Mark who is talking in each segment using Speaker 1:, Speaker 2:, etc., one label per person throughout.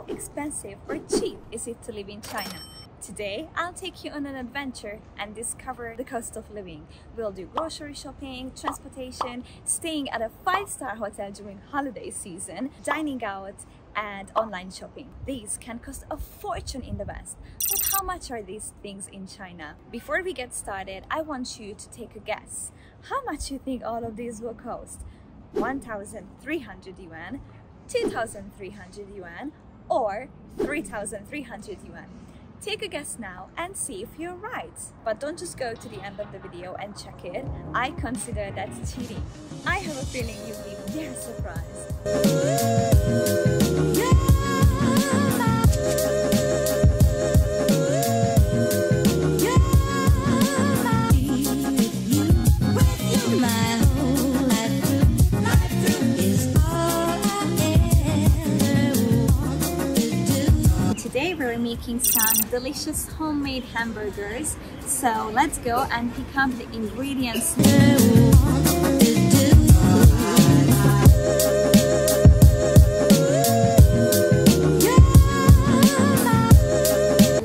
Speaker 1: How expensive or cheap is it to live in China? Today, I'll take you on an adventure and discover the cost of living. We'll do grocery shopping, transportation, staying at a 5-star hotel during holiday season, dining out, and online shopping. These can cost a fortune in the West. But how much are these things in China? Before we get started, I want you to take a guess. How much you think all of these will cost? 1,300 yuan, 2,300 yuan, or 3,300 yuan? Take a guess now and see if you're right. But don't just go to the end of the video and check it. I consider that cheating. I have a feeling you'll be very surprised. Today we're making some delicious homemade hamburgers, so let's go and pick up the ingredients.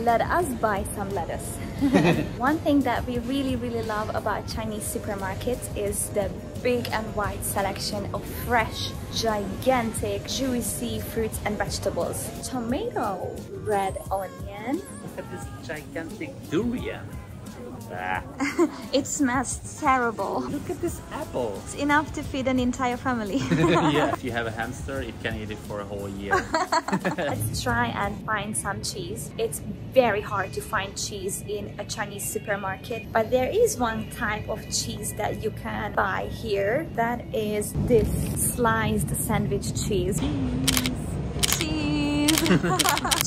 Speaker 1: Let us buy some lettuce. One thing that we really love about Chinese supermarkets is the big and wide selection of fresh, gigantic, juicy fruits and vegetables. Tomato, red onion.
Speaker 2: Look at this gigantic durian.
Speaker 1: It smells terrible.
Speaker 2: Look at this apple.
Speaker 1: It's enough to feed an entire family.
Speaker 2: Yeah, if you have a hamster, it can eat it for a whole year.
Speaker 1: Let's try and find some cheese. It's very hard to find cheese in a Chinese supermarket, but there is one type of cheese that you can buy here. That is this sliced sandwich cheese.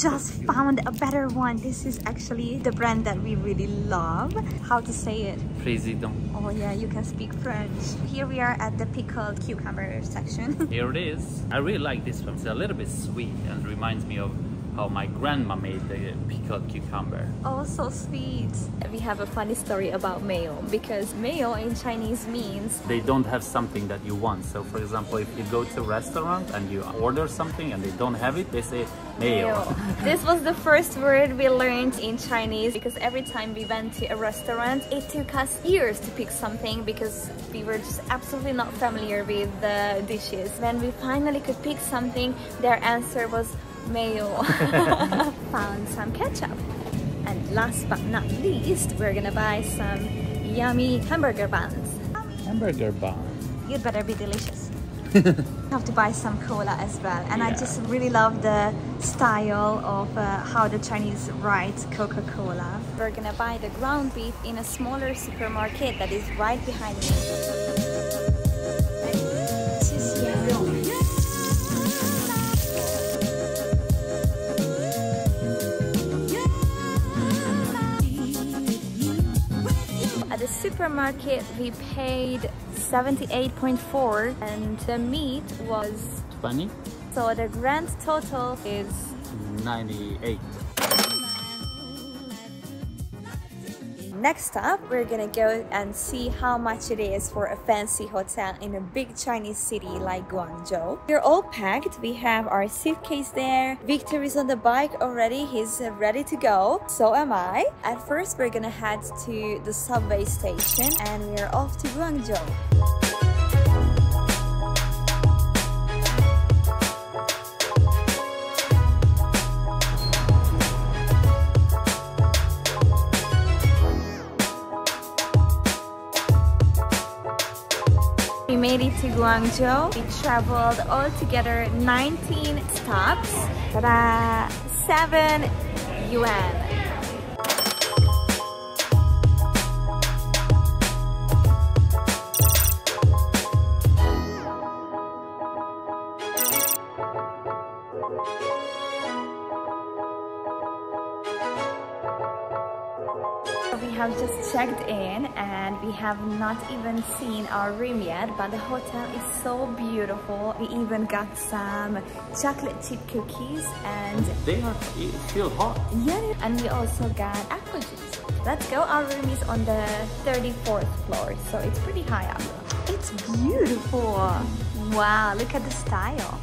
Speaker 1: Just found a better one. This is actually the brand that we really love. How to say it?
Speaker 2: Président.
Speaker 1: Oh yeah, you can speak French. Here we are at the pickled cucumber section.
Speaker 2: Here it is. I really like this one. It's a little bit sweet and reminds me of how my grandma made the pickled cucumber.
Speaker 1: Oh, so sweet. We have a funny story about mayo, because mayo in Chinese means
Speaker 2: they don't have something that you want. So for example, if you go to a restaurant and you order something and they don't have it, they say mayo.
Speaker 1: This was the first word we learned in Chinese, because every time we went to a restaurant, it took us years to pick something because we were just absolutely not familiar with the dishes. When we finally could pick something, their answer was mayo. Found some ketchup, and last but not least, we're gonna buy some yummy hamburger buns.
Speaker 2: Hamburger bun.
Speaker 1: You'd better be delicious. Have to buy some cola as well, and yeah. I just really love the style of how the Chinese write Coca-Cola. We're gonna buy the ground beef in a smaller supermarket that is right behind me. At the supermarket we paid 78.4 and the meat was
Speaker 2: 20.
Speaker 1: So the grand total is
Speaker 2: 98.
Speaker 1: Next up, we're gonna go and see how much it is for a fancy hotel in a big Chinese city like Guangzhou. We're all packed. We have our suitcase there. Victor is on the bike already. He's ready to go. So am I. At first, we're gonna head to the subway station and we're off to Guangzhou. We made it to Guangzhou. We traveled altogether 19 stops. Ta-da! 7 yuan. We have just checked in and we have not even seen our room yet, but the hotel is so beautiful. We even got some chocolate chip cookies and
Speaker 2: they are still hot.
Speaker 1: Yeah, and we also got apple juice. Let's go. Our room is on the 34th floor, so it's pretty high up. It's beautiful. Wow, look at the style.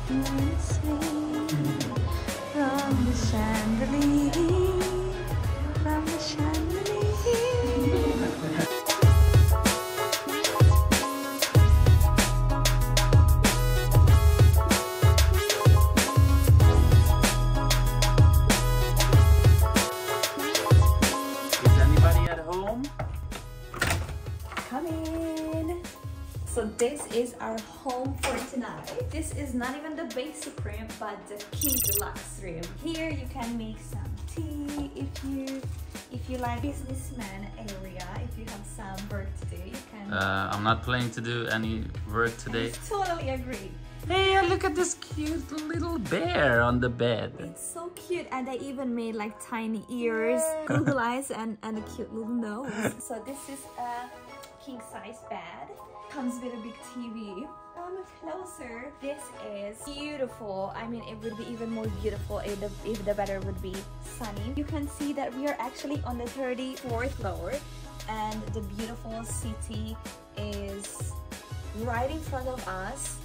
Speaker 1: the chandelier, from the chandelier.
Speaker 2: Is anybody at home?
Speaker 1: Come in. So this is our home for tonight. This is not even the basic room, but the king deluxe room. Here you can make some tea if you like businessman area. If you have some work to do, you can.
Speaker 2: I'm not planning to do any work today.
Speaker 1: I totally agree.
Speaker 2: Hey, look at this cute little bear on the bed.
Speaker 1: It's so cute, and they even made like tiny ears, Google eyes, and a cute little nose. So this is a king size bed. Comes with a big TV. Come closer. This is beautiful. I mean, it would be even more beautiful if the weather would be sunny. You can see that we are actually on the 34th floor, and the beautiful city is right in front of us,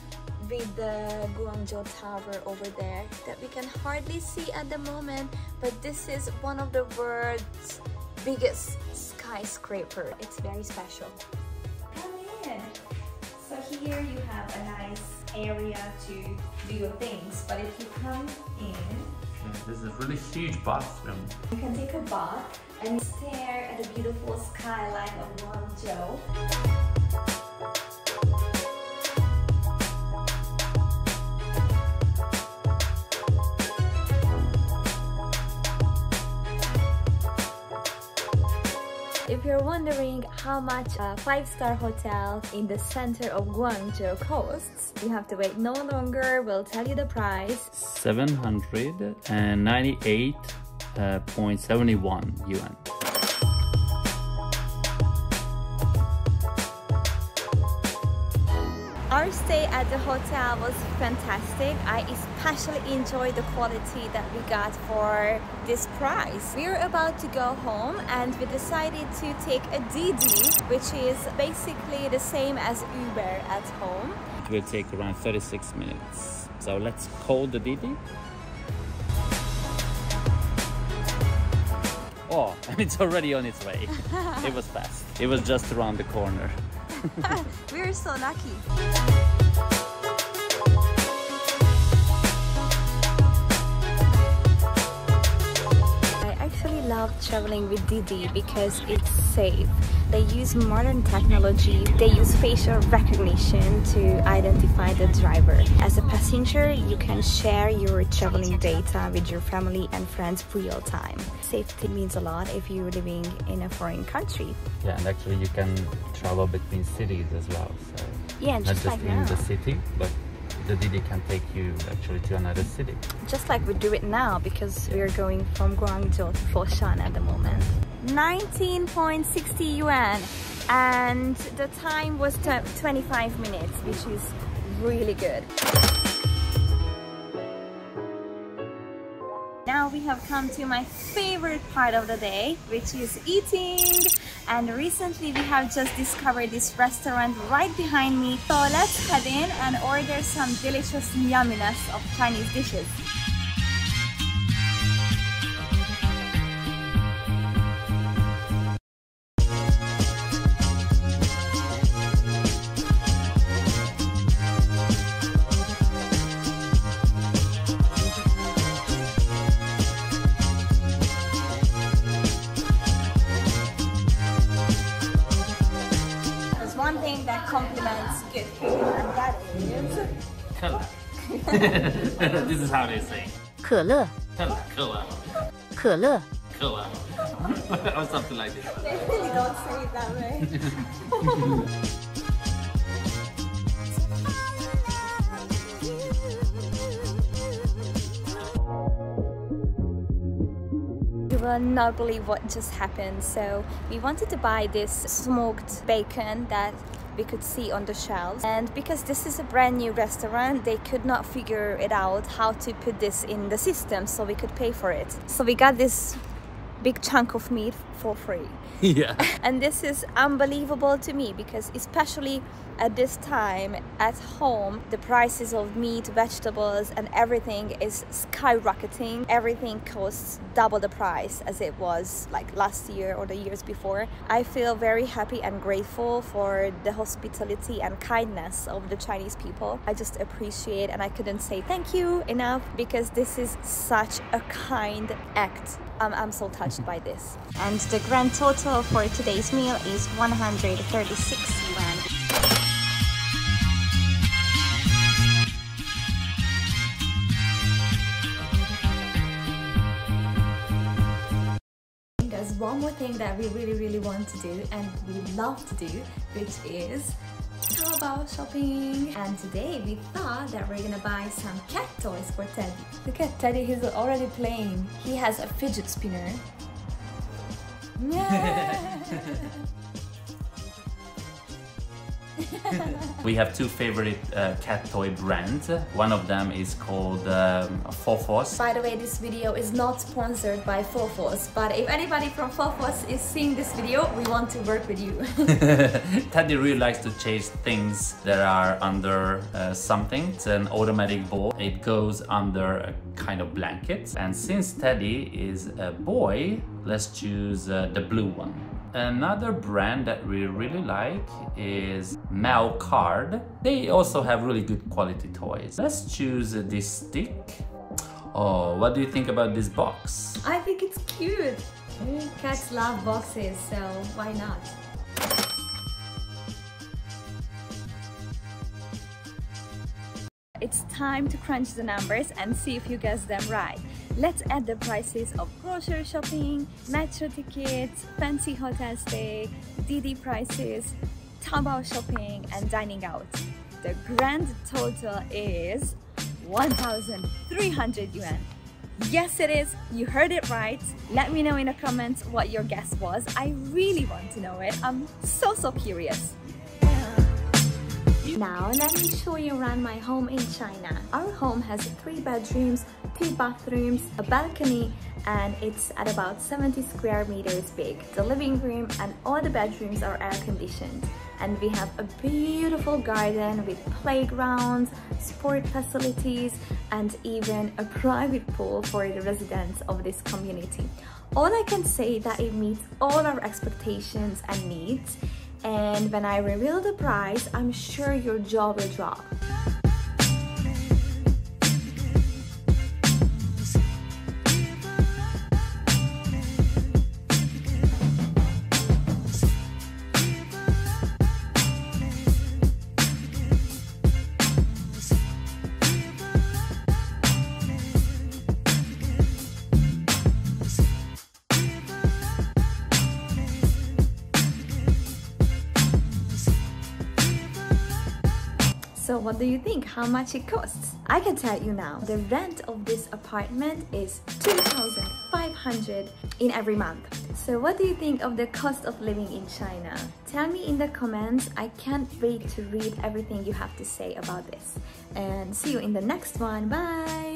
Speaker 1: with the Guangzhou Tower over there that we can hardly see at the moment, but this is one of the world's biggest skyscraper. It's very special. Come in. So here you have a nice area to do your things, but if you come in,
Speaker 2: This is a really huge bathroom.
Speaker 1: you can take a bath and stare at the beautiful skyline of Guangzhou. If you're wondering how much a 5-star hotel in the center of Guangzhou costs, you have to wait no longer. We'll tell you the price.
Speaker 2: 798.71 yuan.
Speaker 1: Our stay at the hotel was fantastic. I especially enjoyed the quality that we got for this price. We're about to go home and we decided to take a Didi, which is basically the same as Uber at home.
Speaker 2: It will take around 36 minutes. So let's call the Didi. Oh, it's already on its way. It was fast. It was just around the corner.
Speaker 1: We're so lucky. I actually love traveling with Didi because it's safe. They use modern technology. They use facial recognition to identify the driver. As a passenger, you can share your traveling data with your family and friends real time. Safety means a lot if you're living in a foreign country.
Speaker 2: Yeah, and actually you can travel between cities as well. So
Speaker 1: Yeah, and
Speaker 2: not
Speaker 1: just
Speaker 2: just
Speaker 1: like
Speaker 2: in
Speaker 1: now.
Speaker 2: the city, but the Didi can take you actually to another city.
Speaker 1: Just like we do it now, because we're going from Guangzhou to Foshan at the moment. 19.60 yuan, and the time was 25 minutes, which is really good. Now we have come to my favorite part of the day, which is eating. And recently we have just discovered this restaurant right behind me. So let's head in and order some delicious yumminess of Chinese dishes. One thing that complements good food, and that is
Speaker 2: This is how they say.
Speaker 3: 可乐
Speaker 2: Cola.
Speaker 3: 可乐
Speaker 2: Cola. Or something like this.
Speaker 1: they really don't say it that way. You will not believe what just happened. So we wanted to buy this smoked bacon that we could see on the shelves, and because this is a brand new restaurant, they could not figure it out how to put this in the system so we could pay for it. So we got this big chunk of meat for free.
Speaker 2: Yeah.
Speaker 1: And this is unbelievable to me because especially at this time at home, the prices of meat, vegetables and everything is skyrocketing. Everything costs double the price as it was like last year or the years before. I feel very happy and grateful for the hospitality and kindness of the Chinese people. I just appreciate, and I couldn't say thank you enough because this is such a kind act. I'm so touched by this. And the grand total for today's meal is 136 yuan. There's one more thing that we really want to do and we love to do, which is Taobao shopping. And today we thought that we're gonna buy some cat toys for Teddy. Look at Teddy, he's already playing. He has a fidget spinner. Yeah.
Speaker 2: We have two favorite cat toy brands. One of them is called Fofos.
Speaker 1: By the way, this video is not sponsored by Fofos, but if anybody from Fofos is seeing this video, we want to work with you.
Speaker 2: Teddy really likes to chase things that are under something. It's an automatic ball. It goes under a kind of blanket. And since Teddy is a boy, let's choose the blue one. Another brand that we really like is Mao Card. They also have really good quality toys. Let's choose this stick. Oh, what do you think about this box?
Speaker 1: I think it's cute. Cats love boxes, so why not? It's time to crunch the numbers and see if you guessed them right. Let's add the prices of grocery shopping, metro tickets, fancy hotel stay, Didi Prices, Taobao shopping and dining out. The grand total is 1,300 yuan. Yes it is, you heard it right. Let me know in the comments what your guess was. I really want to know it. I'm so curious. Now let me show you around my home in China. Our home has 3 bedrooms, 2 bathrooms, a balcony, and it's at about 70 square meters big. The living room and all the bedrooms are air conditioned. And we have a beautiful garden with playgrounds, sport facilities, and even a private pool for the residents of this community. All I can say that it meets all our expectations and needs. And when I reveal the price, I'm sure your jaw will drop. So what do you think? How much it costs? I can tell you now. The rent of this apartment is 2,500 in every month. So what do you think of the cost of living in China? Tell me in the comments. I can't wait to read everything you have to say about this. And see you in the next one. Bye!